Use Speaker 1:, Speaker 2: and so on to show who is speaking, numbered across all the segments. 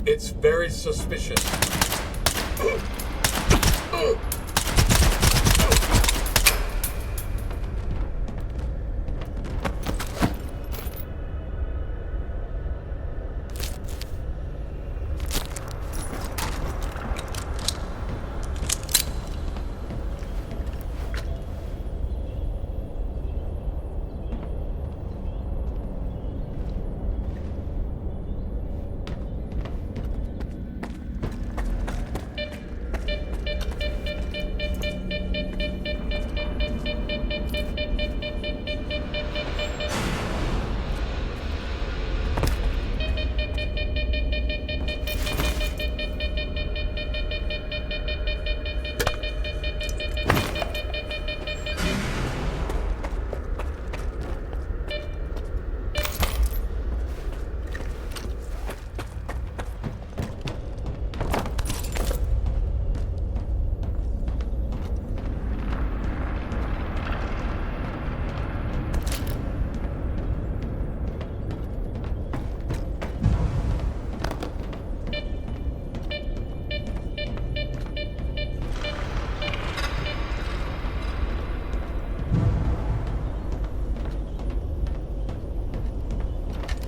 Speaker 1: It's very suspicious.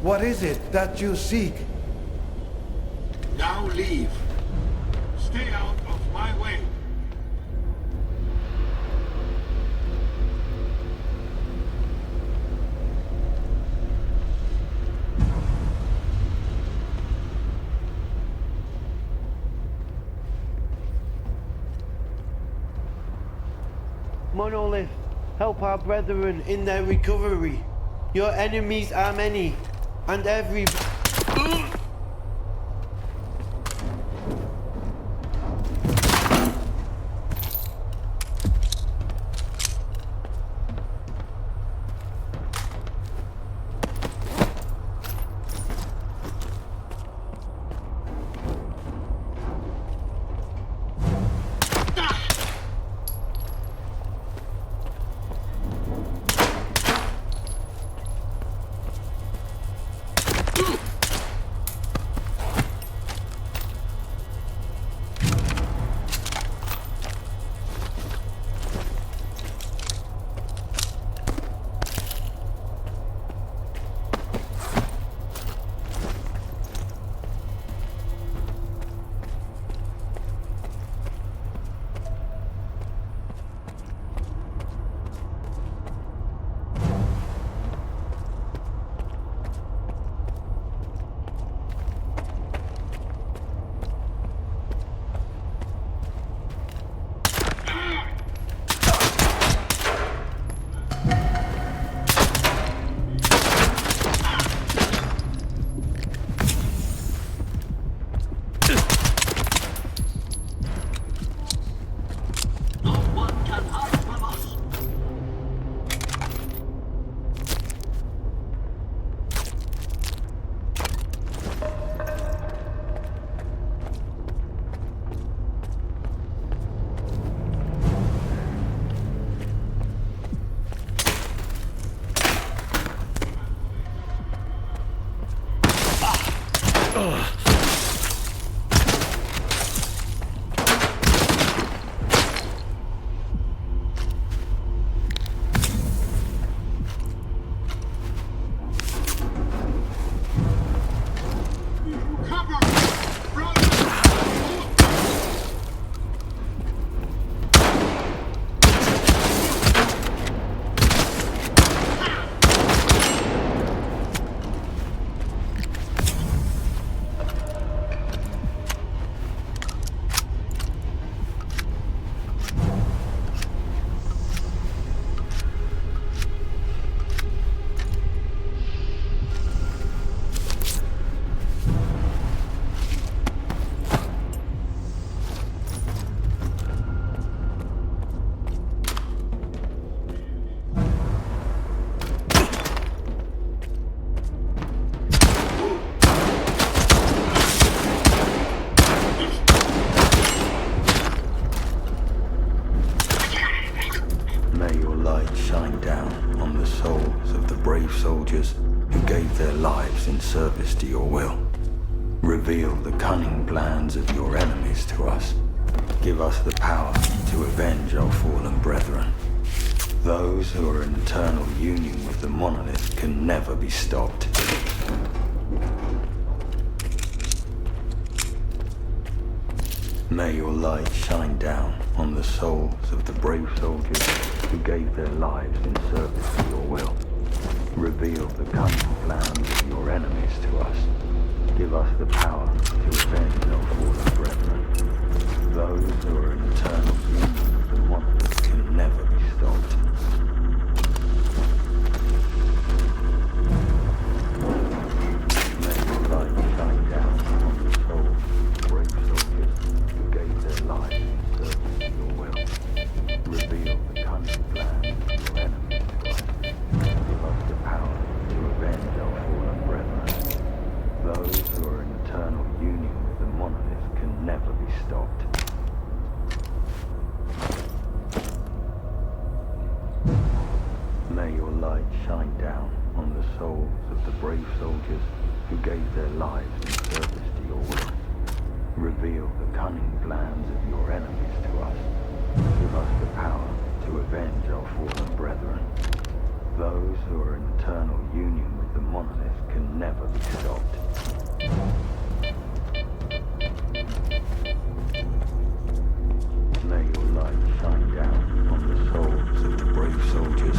Speaker 2: What is it that you seek?
Speaker 3: Now leave. Stay out of my way.
Speaker 2: Monolith, help our brethren in their recovery. Your enemies are many, and every...
Speaker 1: Reveal the cunning plans of your enemies to us. Give us the power to avenge our fallen brethren. Those who are in eternal union with the monolith can never be stopped. May your light shine down on the souls of the brave soldiers who gave their lives in service to your will. Reveal the cunning plans of your enemies to us. Give us the power to avenge our fallen brethren. Those who are in eternal union with the monolith can never be stopped. May your light shine down on the souls of the brave soldiers who gave their lives in service to your will. Reveal the cunning plans of your enemies to us. Give us the power to avenge our fallen brethren. Those who are in eternal union with the monolith can never be stopped. May your light shine down on the souls of the brave soldiers who gave their lives in service to your will. Reveal the cunning plans of your enemies to us. Give us the power to avenge our fallen brethren. Those who are in eternal union with the monolith can never be stopped. May your light shine down on the souls of the brave soldiers.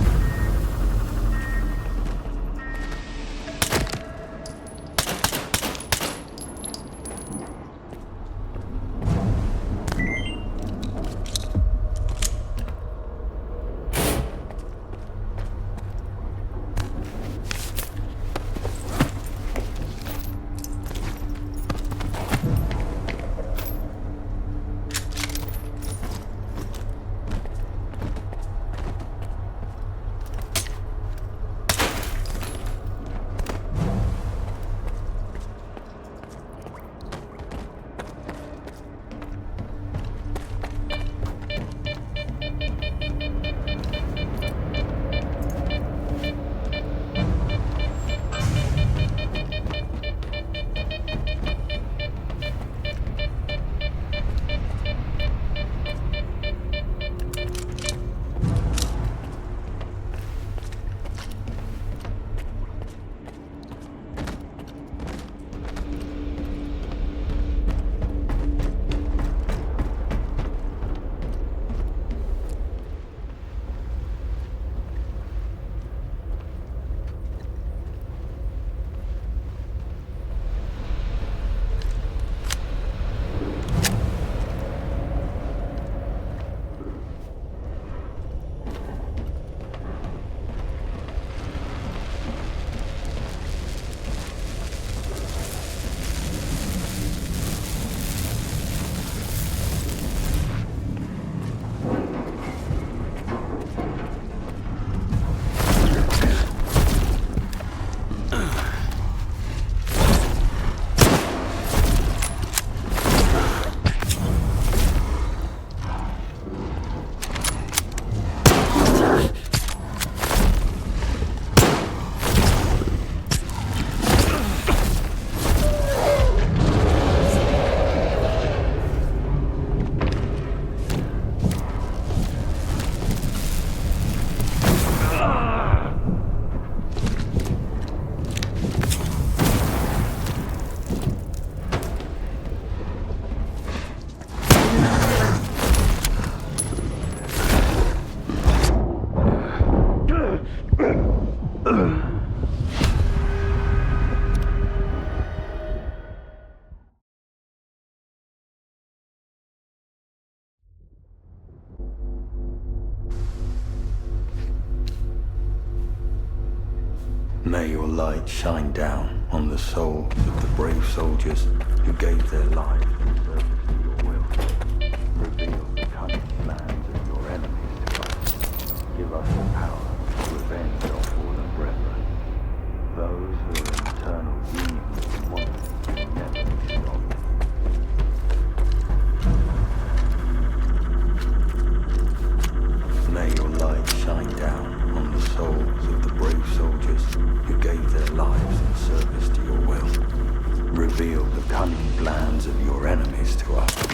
Speaker 1: May your light shine down on the souls of the brave soldiers who gave their lives in service to your will. Reveal the cunning plans of your enemies to us. Give us the power to avenge our fallen brethren. Those who are in eternal union with the monolith can never be stopped. May your light shine down on the souls of the brave soldiers who gave their lives in service to your will. Reveal the cunning cunning plans of your enemies to us.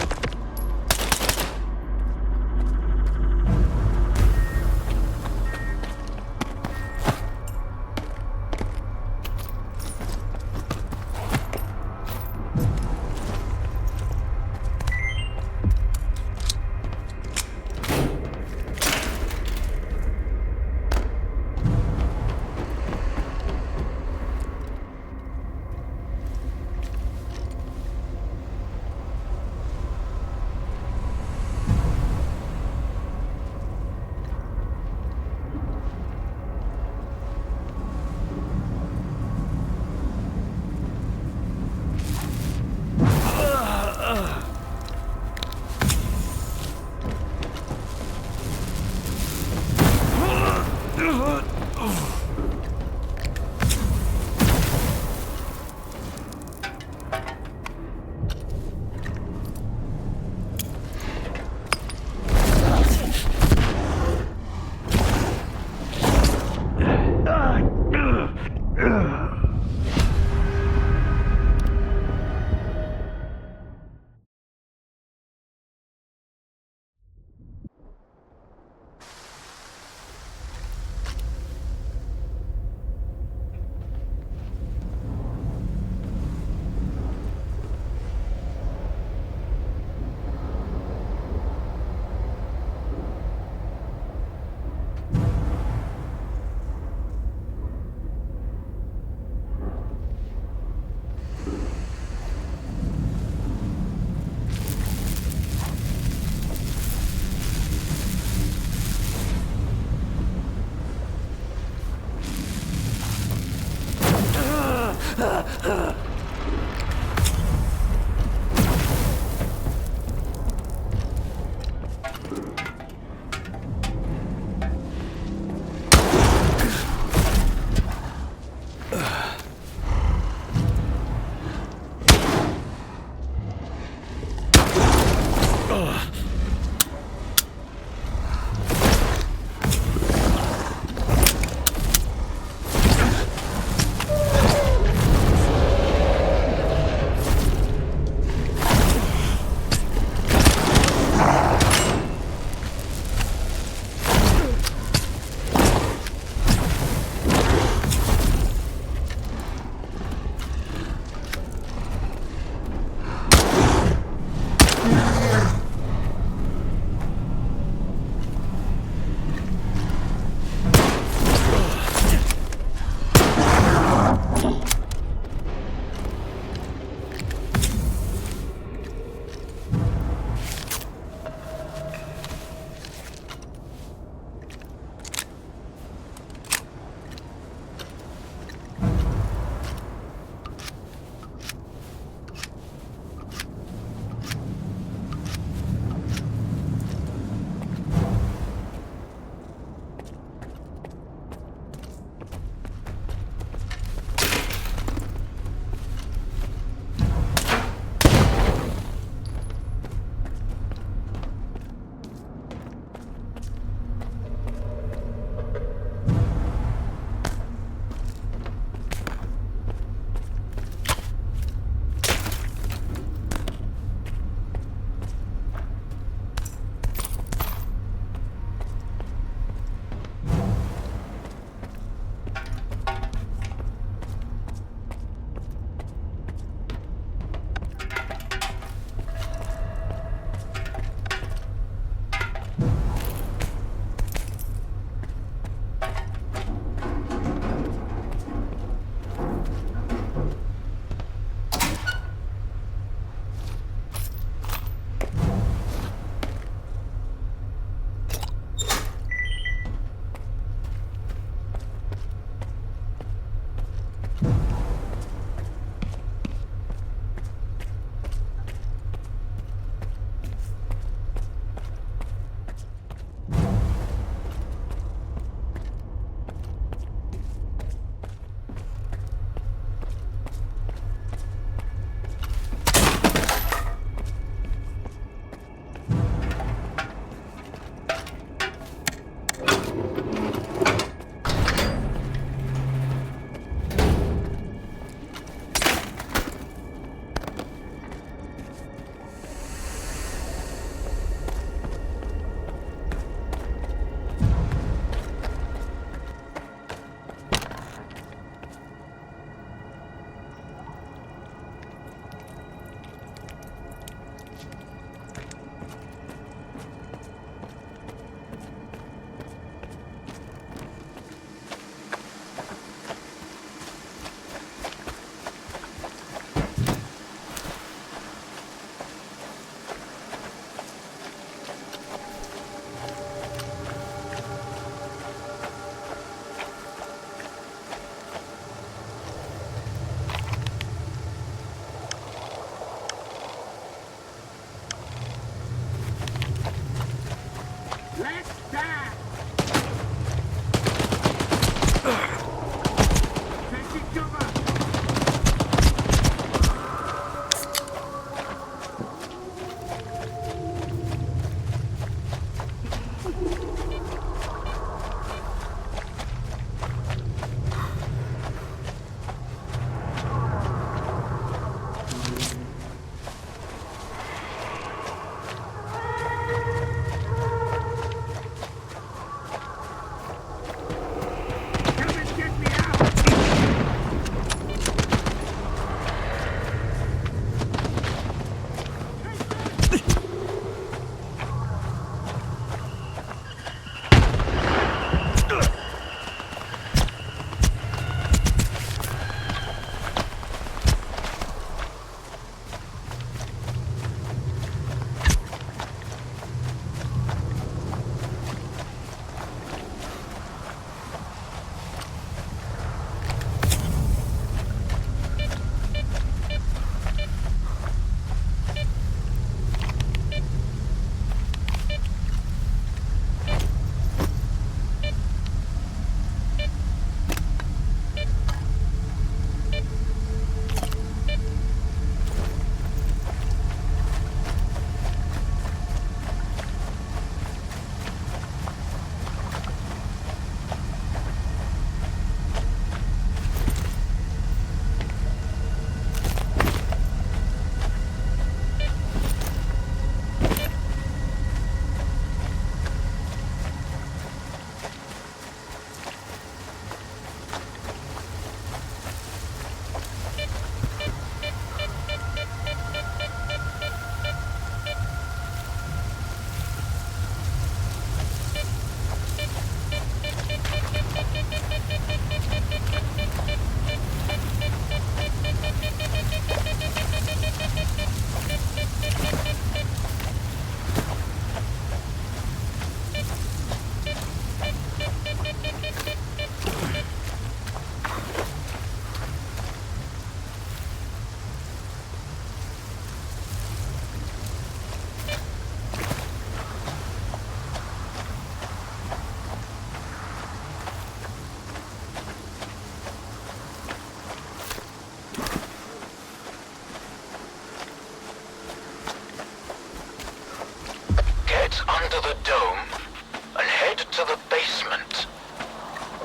Speaker 4: to the basement.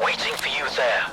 Speaker 4: Waiting for you there.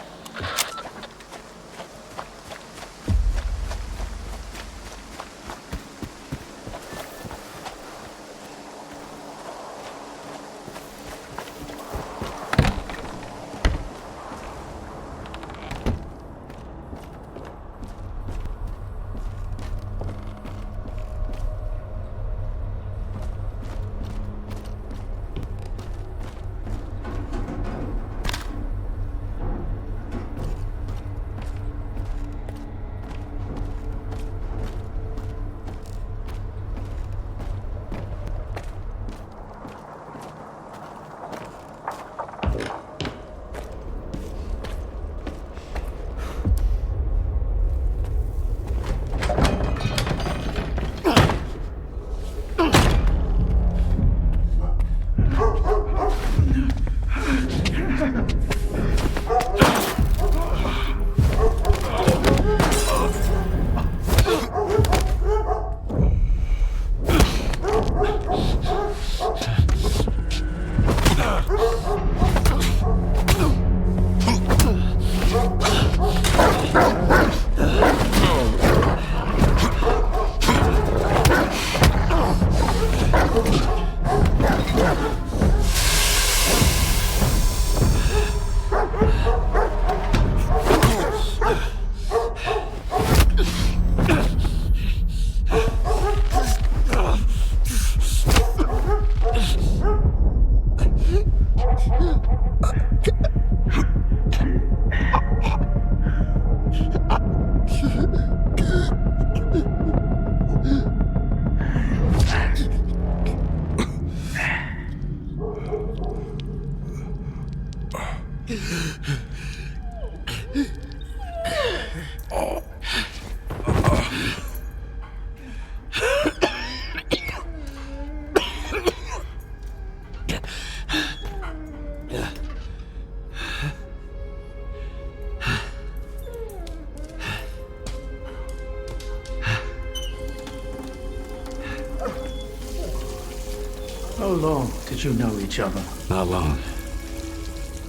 Speaker 5: How long did you know each other?
Speaker 6: Not long.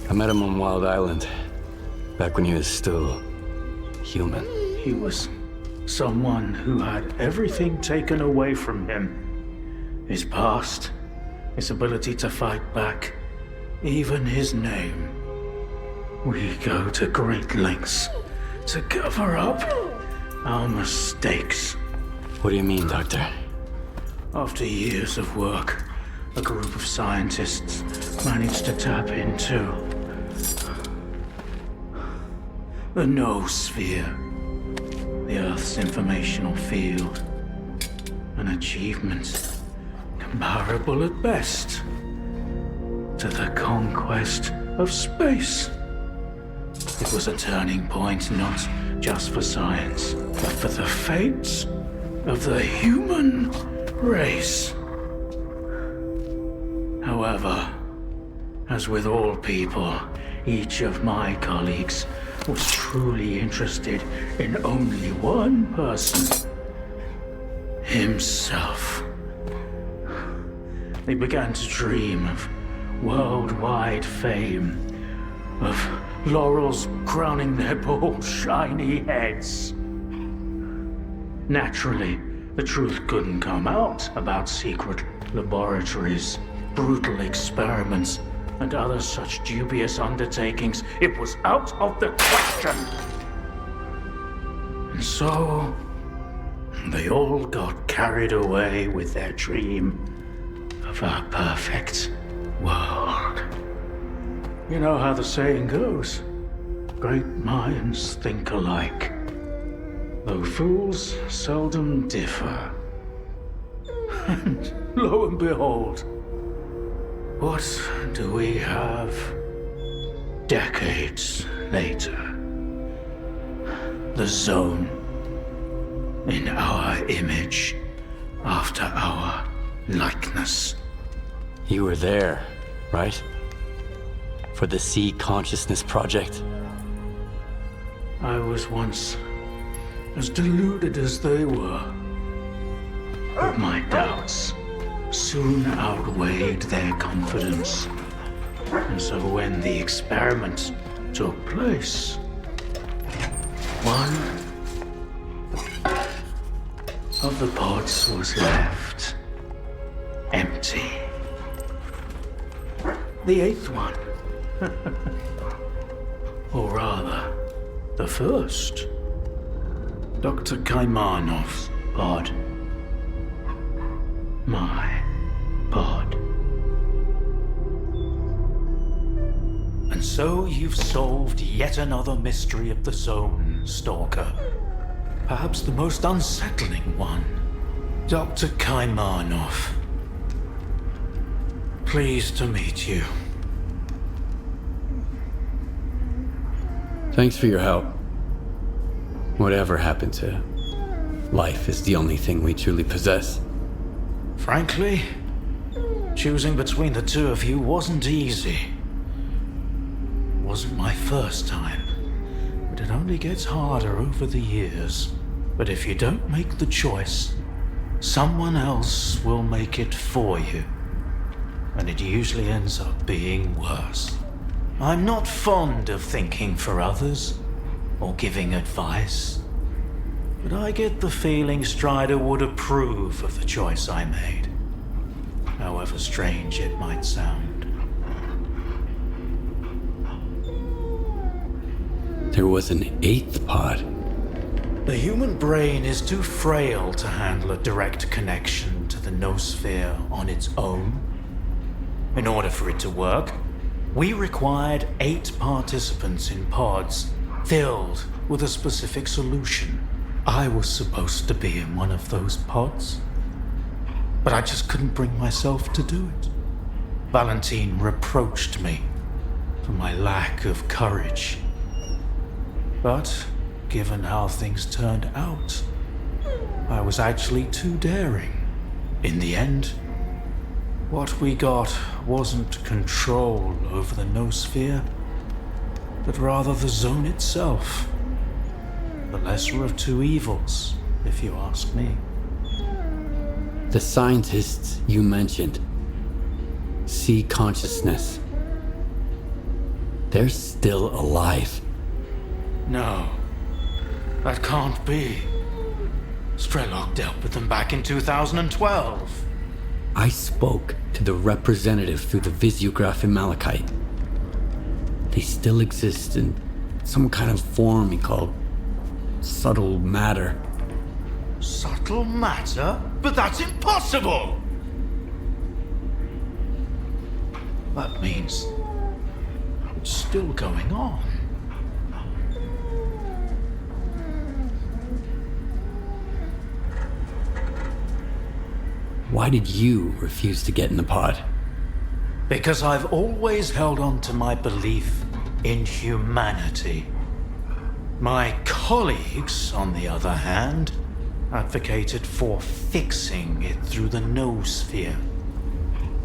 Speaker 6: I met him on Wild Island, back when he was still human.
Speaker 5: He was someone who had everything taken away from him. His past, his ability to fight back, even his name. We go to great lengths to cover up our mistakes.
Speaker 6: What do you mean, Doctor?
Speaker 5: After years of work, a group of scientists managed to tap into the noosphere, the Earth's informational field. An achievement comparable at best to the conquest of space. It was a turning point not just for science, but for the fates of the human race. However, as with all people, each of my colleagues was truly interested in only one person: himself. They began to dream of worldwide fame, of laurels crowning their bald, shiny heads. Naturally, the truth couldn't come out about secret laboratories, brutal experiments, and other such dubious undertakings. It was out of the question. And so, they all got carried away with their dream of a perfect world. You know how the saying goes, great minds think alike, though fools seldom differ. And lo and behold, what do we have decades later? The Zone, in our image, after our likeness.
Speaker 6: You were there, right? For the Sea Consciousness Project?
Speaker 5: I was once as deluded as they were, but my doubts soon outweighed their confidence. And so when the experiment took place, one of the pods was left empty. The eighth one, or rather, the first, Dr. Kaymanov's pod. My pod. And so you've solved yet another mystery of the zone, Stalker. Perhaps the most unsettling one. Dr. Kaymanov. Pleased to meet you.
Speaker 6: Thanks for your help. Whatever happened to life is the only thing we truly possess.
Speaker 5: Frankly, choosing between the two of you wasn't easy. Wasn't my first time, but it only gets harder over the years. But if you don't make the choice, someone else will make it for you. And it usually ends up being worse. I'm not fond of thinking for others, or giving advice. But I get the feeling Strider would approve of the choice I made, however strange it might sound.
Speaker 6: There was an eighth pod.
Speaker 5: The human brain is too frail to handle a direct connection to the noosphere on its own. In order for it to work, we required 8 participants in pods, filled with a specific solution. I was supposed to be in one of those pods, but I just couldn't bring myself to do it. Valentine reproached me for my lack of courage. But given how things turned out, I was actually too daring. In the end, what we got wasn't control over the noosphere, but rather the zone itself. The lesser of two evils, if you ask me.
Speaker 6: The scientists you mentioned see consciousness. They're still alive.
Speaker 5: No, that can't be. Strelok dealt with them back in 2012.
Speaker 6: I spoke to the representative through the visiograph in Malachite. They still exist in some kind of form he called subtle matter.
Speaker 5: Subtle matter? But that's impossible! That means it's still going on.
Speaker 6: Why did you refuse to get in the pod?
Speaker 5: Because I've always held on to my belief in humanity. My colleagues, on the other hand, advocated for fixing it through the noosphere,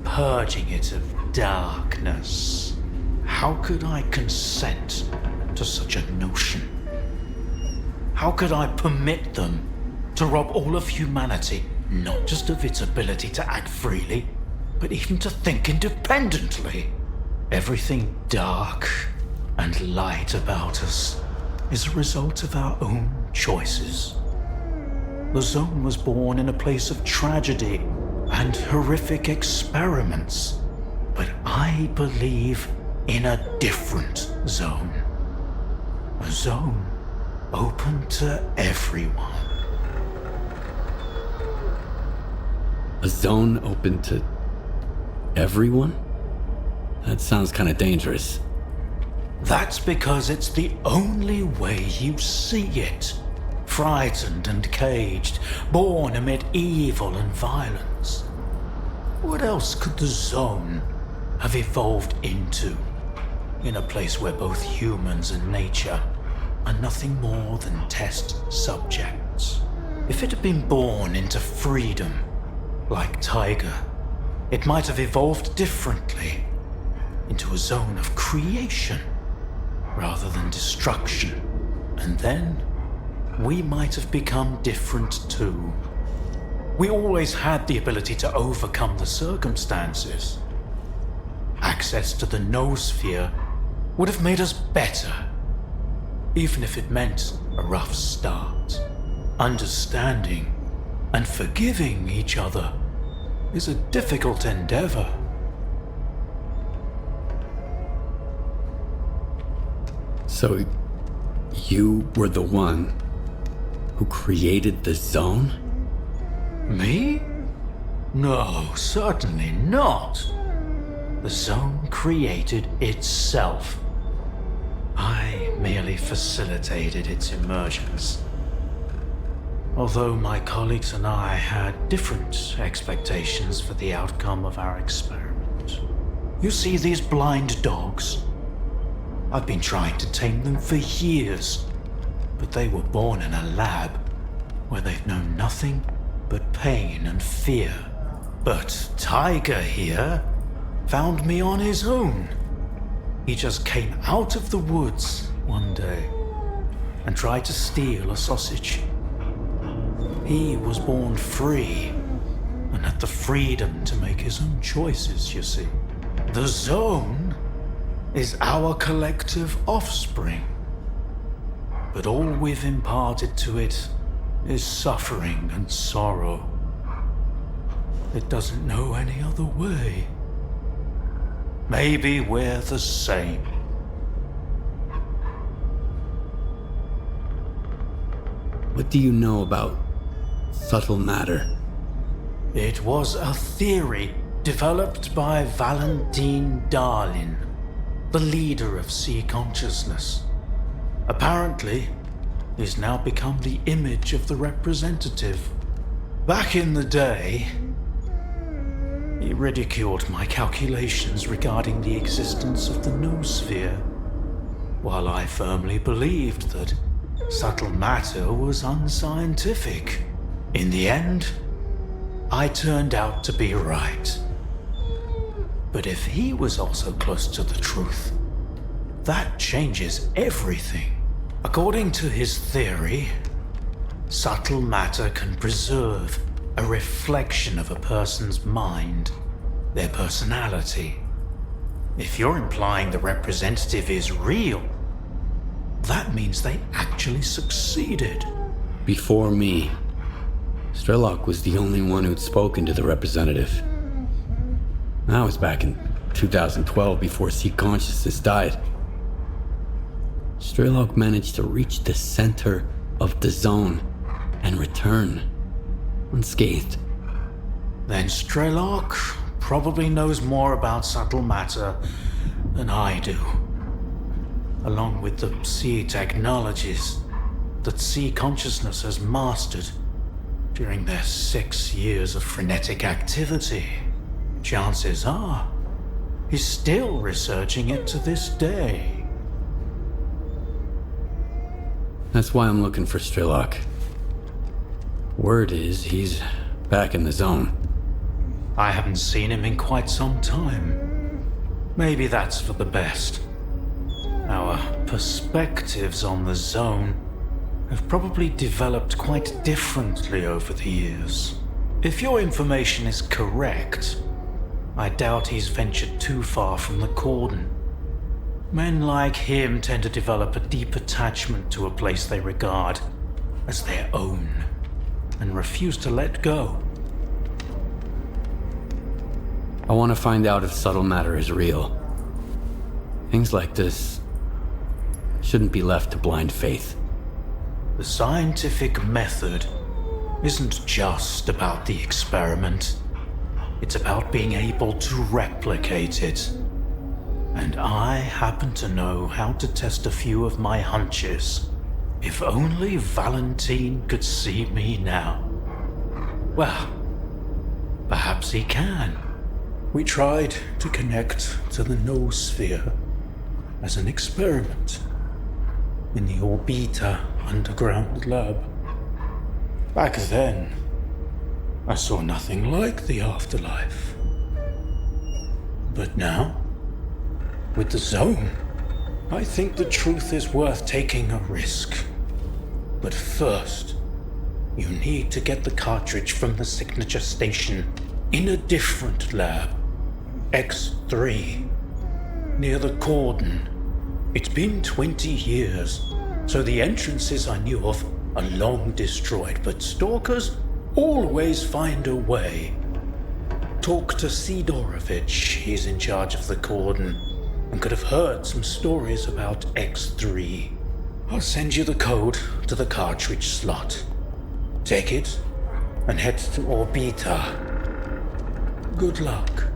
Speaker 5: purging it of darkness. How could I consent to such a notion? How could I permit them to rob all of humanity, not just of its ability to act freely, but even to think independently? Everything dark and light about us is a result of our own choices. The zone was born in a place of tragedy and horrific experiments, but I believe in a different zone. A zone open to everyone.
Speaker 6: A zone open to everyone? That sounds kind of dangerous.
Speaker 5: That's because it's the only way you see it. Frightened and caged, born amid evil and violence. What else could the zone have evolved into? In a place where both humans and nature are nothing more than test subjects. If it had been born into freedom, like Tiger, it might have evolved differently, into a zone of creation rather than destruction. And then we might have become different too. We always had the ability to overcome the circumstances. Act access to the noosphere would have made us better, even if it meant a rough start. Understanding and forgiving each other is a difficult endeavor.
Speaker 6: So, you were the one who created the zone?
Speaker 5: Me? No, certainly not. The zone created itself. I merely facilitated its emergence. Although my colleagues and I had different expectations for the outcome of our experiment. You see these blind dogs? I've been trying to tame them for years, but they were born in a lab where they've known nothing but pain and fear. But Tiger here found me on his own. He just came out of the woods one day and tried to steal a sausage. He was born free and had the freedom to make his own choices, you see. The zone is our collective offspring, but all we've imparted to it is suffering and sorrow. It doesn't know any other way. Maybe we're the same.
Speaker 6: What do you know about subtle matter?
Speaker 5: It was a theory developed by Valentine Darlin, the leader of sea consciousness. Apparently, he's now become the image of the representative. Back in the day, he ridiculed my calculations regarding the existence of the noosphere, while I firmly believed that subtle matter was unscientific. In the end, I turned out to be right. But if he was also close to the truth, that changes everything. According to his theory, subtle matter can preserve a reflection of a person's mind, their personality. If you're implying the representative is real, that means they actually succeeded.
Speaker 6: Before me, Strelok was the only one who'd spoken to the representative. That was back in 2012, before Sea Consciousness died. Strelok managed to reach the center of the zone and return unscathed.
Speaker 5: Then Strelok probably knows more about subtle matter than I do, along with the sea technologies that Sea Consciousness has mastered during their 6 years of frenetic activity. Chances are, he's still researching it to this day.
Speaker 6: That's why I'm looking for Strelok. Word is he's back in the zone.
Speaker 5: I haven't seen him in quite some time. Maybe that's for the best. Our perspectives on the zone have probably developed quite differently over the years. If your information is correct, I doubt he's ventured too far from the cordon. Men like him tend to develop a deep attachment to a place they regard as their own and refuse to let go.
Speaker 6: I want to find out if subtle matter is real. Things like this shouldn't be left to blind faith.
Speaker 5: The scientific method isn't just about the experiment. It's about being able to replicate it. And I happen to know how to test a few of my hunches. If only Valentine could see me now. Well, perhaps he can. We tried to connect to the noosphere as an experiment in the Orbita underground lab. Back then, I saw nothing like the afterlife. But now, with the zone, I think the truth is worth taking a risk. But first, you need to get the cartridge from the signature station in a different lab, X3. near the cordon. It's been 20 years, so the entrances I knew of are long destroyed, but stalkers always find a way. Talk to Sidorovich, he's in charge of the cordon, and could have heard some stories about X3. I'll send you the code to the cartridge slot. Take it and head to Orbita. Good luck.